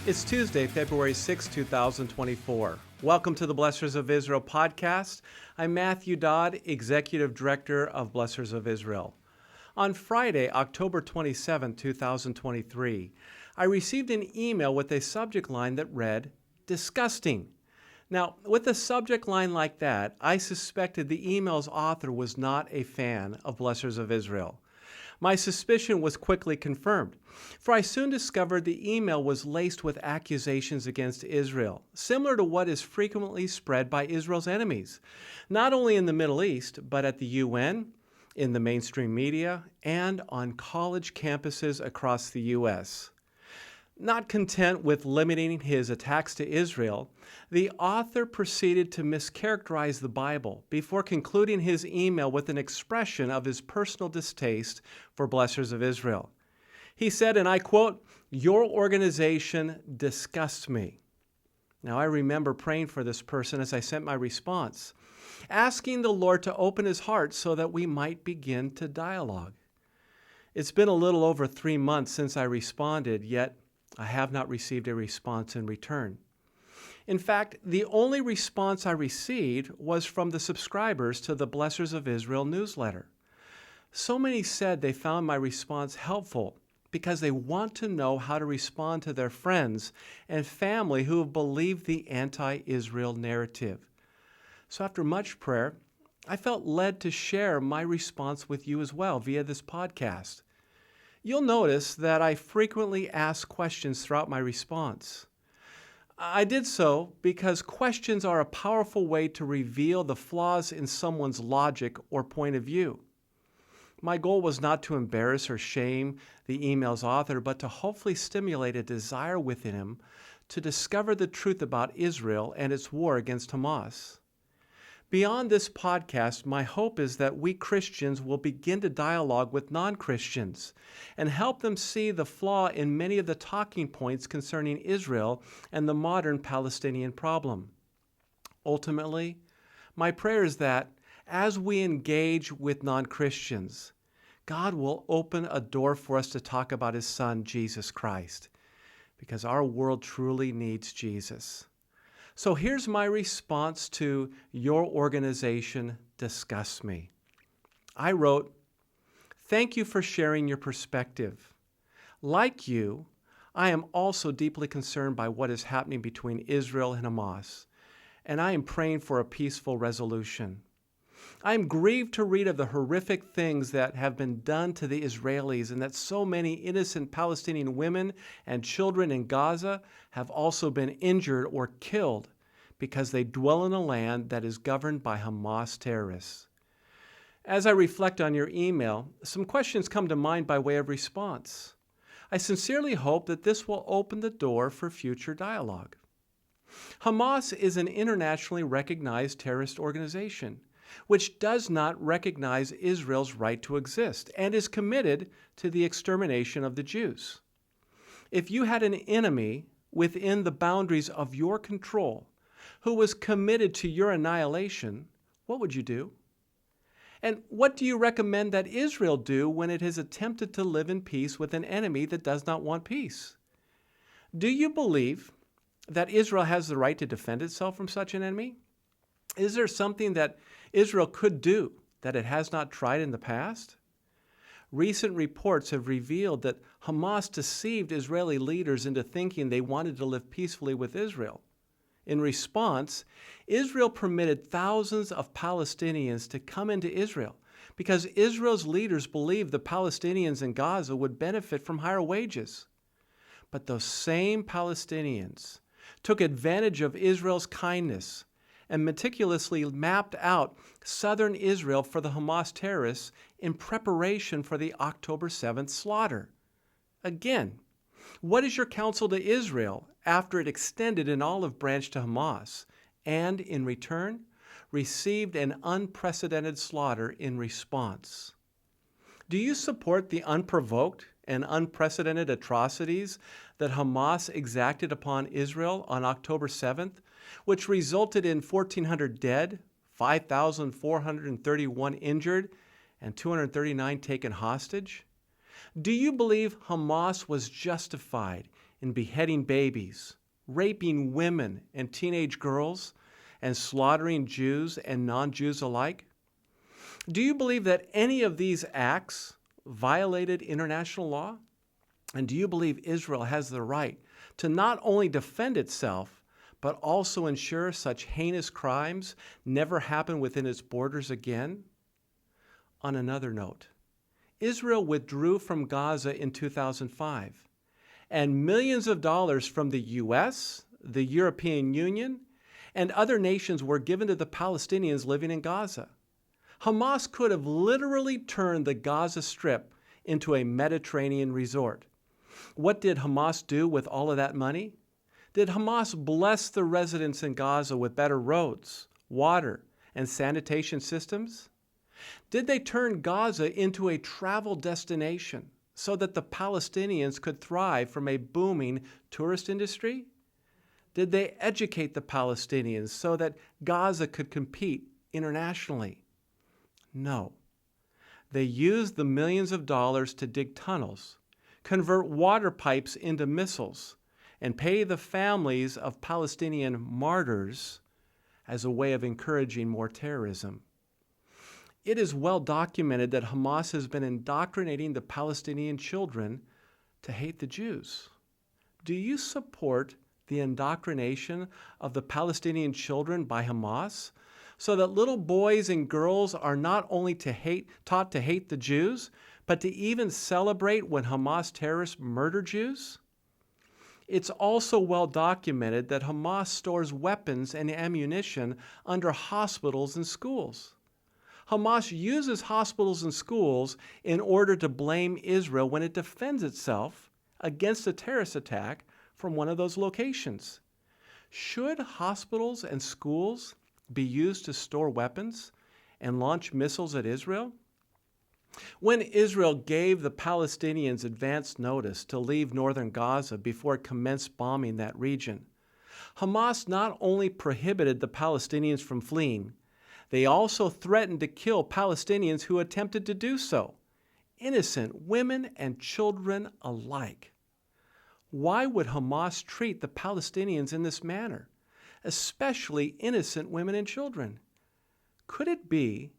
It's Tuesday, February 6, 2024. Welcome to the Blessors of Israel podcast. I'm Matthew Dodd, Executive Director of Blessors of Israel. On Friday, October 27, 2023, I received an email with a subject line that read, "Disgusting." Now, with a subject line like that, I suspected the email's author was not a fan of Blessors of Israel. My suspicion was quickly confirmed, for I soon discovered the email was laced with accusations against Israel, similar to what is frequently spread by Israel's enemies, not only in the Middle East, but at the UN, in the mainstream media, and on college campuses across the U.S. Not content with limiting his attacks to Israel, the author proceeded to mischaracterize the Bible before concluding his email with an expression of his personal distaste for Blessors of Israel. He said, and I quote, "Your organization disgusts me." Now, I remember praying for this person as I sent my response, asking the Lord to open his heart so that we might begin to dialogue. It's been a little over 3 months since I responded, yet I have not received a response in return. In fact, the only response I received was from the subscribers to the Blessors of Israel newsletter. So many said they found my response helpful because they want to know how to respond to their friends and family who have believed the anti-Israel narrative. So after much prayer, I felt led to share my response with you as well via this podcast. You'll notice that I frequently ask questions throughout my response. I did so because questions are a powerful way to reveal the flaws in someone's logic or point of view. My goal was not to embarrass or shame the email's author, but to hopefully stimulate a desire within him to discover the truth about Israel and its war against Hamas. Beyond this podcast, my hope is that we Christians will begin to dialogue with non-Christians and help them see the flaw in many of the talking points concerning Israel and the modern Palestinian problem. Ultimately, my prayer is that as we engage with non-Christians, God will open a door for us to talk about His Son, Jesus Christ, because our world truly needs Jesus. So here's my response to "Your organization disgusts me." I wrote, "Thank you for sharing your perspective. Like you, I am also deeply concerned by what is happening between Israel and Hamas, and I am praying for a peaceful resolution. I am grieved to read of the horrific things that have been done to the Israelis and that so many innocent Palestinian women and children in Gaza have also been injured or killed because they dwell in a land that is governed by Hamas terrorists." As I reflect on your email, some questions come to mind by way of response. I sincerely hope that this will open the door for future dialogue. Hamas is an internationally recognized terrorist organization, which does not recognize Israel's right to exist and is committed to the extermination of the Jews. If you had an enemy within the boundaries of your control who was committed to your annihilation, what would you do? And what do you recommend that Israel do when it has attempted to live in peace with an enemy that does not want peace? Do you believe that Israel has the right to defend itself from such an enemy? Is there something that Israel could do that it has not tried in the past? Recent reports have revealed that Hamas deceived Israeli leaders into thinking they wanted to live peacefully with Israel. In response, Israel permitted thousands of Palestinians to come into Israel because Israel's leaders believed the Palestinians in Gaza would benefit from higher wages. But those same Palestinians took advantage of Israel's kindness and meticulously mapped out southern Israel for the Hamas terrorists in preparation for the October 7th slaughter. Again, what is your counsel to Israel after it extended an olive branch to Hamas and, in return, received an unprecedented slaughter in response? Do you support the unprovoked and unprecedented atrocities that Hamas exacted upon Israel on October 7th, which resulted in 1,400 dead, 5,431 injured, and 239 taken hostage? Do you believe Hamas was justified in beheading babies, raping women and teenage girls, and slaughtering Jews and non-Jews alike? Do you believe that any of these acts violated international law? And do you believe Israel has the right to not only defend itself, but also ensure such heinous crimes never happen within its borders again? On another note, Israel withdrew from Gaza in 2005, and millions of dollars from the U.S., the European Union, and other nations were given to the Palestinians living in Gaza. Hamas could have literally turned the Gaza Strip into a Mediterranean resort. What did Hamas do with all of that money? Did Hamas bless the residents in Gaza with better roads, water, and sanitation systems? Did they turn Gaza into a travel destination so that the Palestinians could thrive from a booming tourist industry? Did they educate the Palestinians so that Gaza could compete internationally? No. They used the millions of dollars to dig tunnels, convert water pipes into missiles, and pay the families of Palestinian martyrs as a way of encouraging more terrorism. It is well documented that Hamas has been indoctrinating the Palestinian children to hate the Jews. Do you support the indoctrination of the Palestinian children by Hamas so that little boys and girls are not only taught to hate the Jews, but to even celebrate when Hamas terrorists murder Jews? It's also well documented that Hamas stores weapons and ammunition under hospitals and schools. Hamas uses hospitals and schools in order to blame Israel when it defends itself against a terrorist attack from one of those locations. Should hospitals and schools be used to store weapons and launch missiles at Israel? When Israel gave the Palestinians advance notice to leave northern Gaza before it commenced bombing that region, Hamas not only prohibited the Palestinians from fleeing, they also threatened to kill Palestinians who attempted to do so, innocent women and children alike. Why would Hamas treat the Palestinians in this manner, especially innocent women and children? Could it be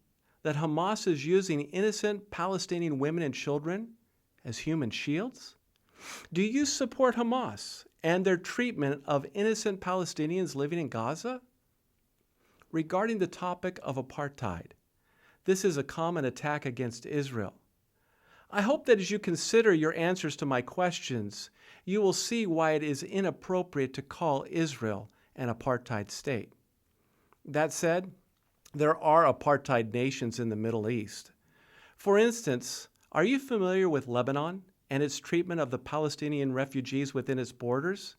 that Hamas is using innocent Palestinian women and children as human shields? Do you support Hamas and their treatment of innocent Palestinians living in Gaza? Regarding the topic of apartheid, this is a common attack against Israel. I hope that as you consider your answers to my questions, you will see why it is inappropriate to call Israel an apartheid state. That said, there are apartheid nations in the Middle East. For instance, are you familiar with Lebanon and its treatment of the Palestinian refugees within its borders?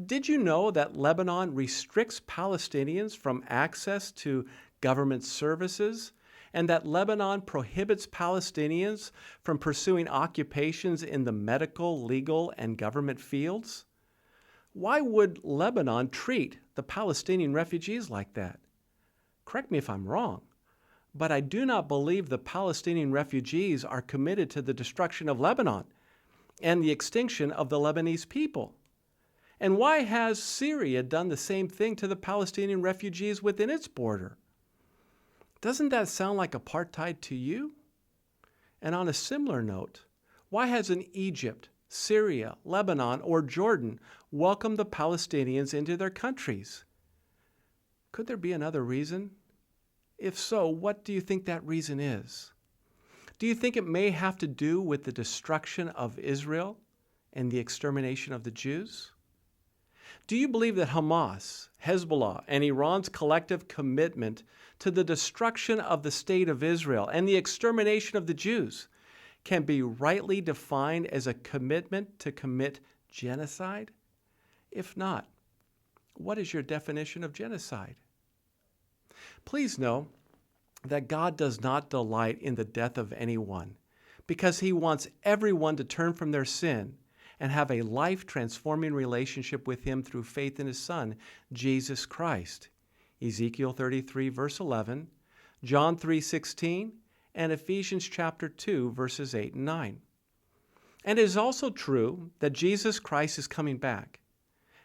Did you know that Lebanon restricts Palestinians from access to government services, and that Lebanon prohibits Palestinians from pursuing occupations in the medical, legal, and government fields? Why would Lebanon treat the Palestinian refugees like that? Correct me if I'm wrong, but I do not believe the Palestinian refugees are committed to the destruction of Lebanon and the extinction of the Lebanese people. And why has Syria done the same thing to the Palestinian refugees within its border? Doesn't that sound like apartheid to you? And on a similar note, why hasn't Egypt, Syria, Lebanon, or Jordan welcomed the Palestinians into their countries? Could there be another reason? If so, what do you think that reason is? Do you think it may have to do with the destruction of Israel and the extermination of the Jews? Do you believe that Hamas, Hezbollah, and Iran's collective commitment to the destruction of the state of Israel and the extermination of the Jews can be rightly defined as a commitment to commit genocide? If not, what is your definition of genocide? Please know that God does not delight in the death of anyone, because he wants everyone to turn from their sin and have a life-transforming relationship with him through faith in his Son, Jesus Christ. Ezekiel 33, verse 11, John 3:16, and Ephesians chapter 2, verses 8 and 9. And it is also true that Jesus Christ is coming back.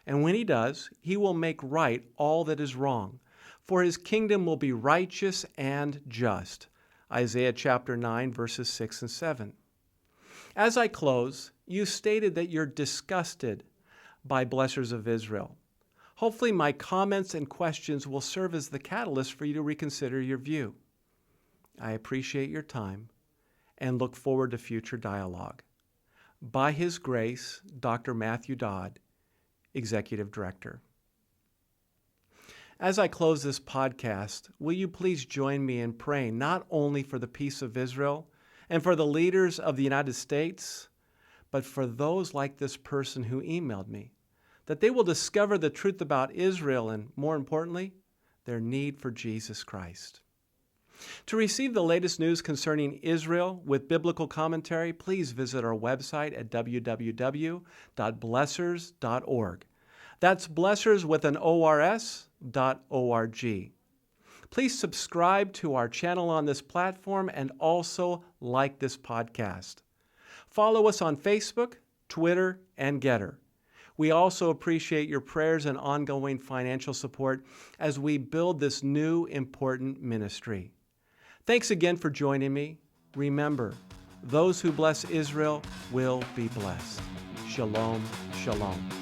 And when he does, he will make right all that is wrong, for his kingdom will be righteous and just. Isaiah chapter 9, verses 6 and 7. As I close, you stated that you're disgusted by Blessors of Israel. Hopefully my comments and questions will serve as the catalyst for you to reconsider your view. I appreciate your time and look forward to future dialogue. By his grace, Dr. Matthew Dodd, Executive Director. As I close this podcast, will you please join me in praying not only for the peace of Israel and for the leaders of the United States, but for those like this person who emailed me, that they will discover the truth about Israel and, more importantly, their need for Jesus Christ. To receive the latest news concerning Israel with biblical commentary, please visit our website at www.blessors.org. That's Blessors with an ORS.org. Please subscribe to our channel on this platform and also like this podcast. Follow us on Facebook, Twitter, and Getter. We also appreciate your prayers and ongoing financial support as we build this new important ministry. Thanks again for joining me. Remember, those who bless Israel will be blessed. Shalom, shalom.